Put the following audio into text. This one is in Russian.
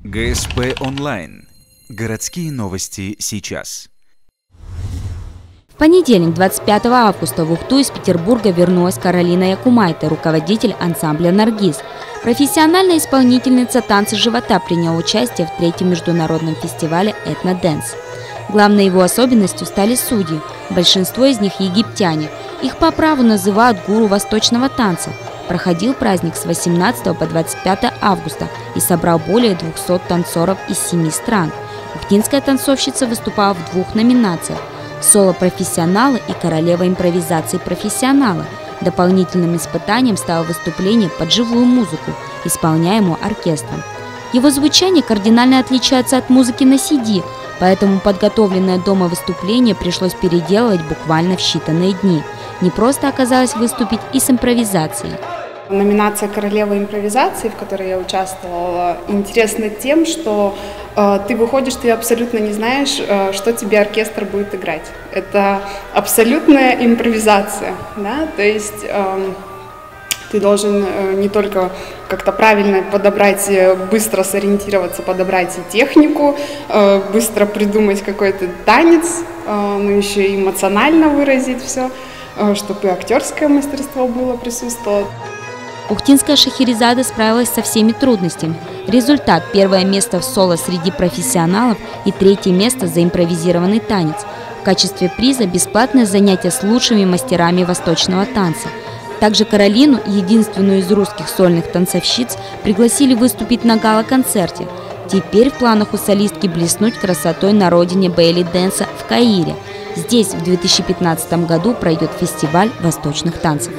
ГСП онлайн. Городские новости сейчас. В понедельник, 25 августа, в Ухту из Петербурга вернулась Каролина Якумайте, руководитель ансамбля «Наргиз». Профессиональная исполнительница танца живота приняла участие в третьем международном фестивале «Этнодэнс». Главной его особенностью стали судьи. Большинство из них египтяне. Их по праву называют гуру восточного танца. Проходил праздник с 18 по 25 августа и собрал более 200 танцоров из 7 стран. Ухтинская танцовщица выступала в 2 номинациях – соло-профессионалы и королева импровизации профессионала. Дополнительным испытанием стало выступление под живую музыку, исполняемую оркестром. Его звучание кардинально отличается от музыки на CD, поэтому подготовленное дома выступление пришлось переделывать буквально в считанные дни. Не просто оказалось выступить и с импровизацией. Номинация «Королева импровизации», в которой я участвовала, интересна тем, что ты выходишь, ты абсолютно не знаешь, что тебе оркестр будет играть. Это абсолютная импровизация, да? То есть ты должен не только как-то правильно подобрать, быстро сориентироваться, подобрать и технику, быстро придумать какой-то танец, но еще и эмоционально выразить все, чтобы и актерское мастерство было присутствовало. Ухтинская Шахерезада справилась со всеми трудностями. Результат – 1 место в соло среди профессионалов и 3 место за импровизированный танец. В качестве приза бесплатное занятие с лучшими мастерами восточного танца. Также Каролину, единственную из русских сольных танцовщиц, пригласили выступить на гала-концерте. Теперь в планах у солистки блеснуть красотой на родине белли-дэнса в Каире. Здесь в 2015 году пройдет фестиваль восточных танцев.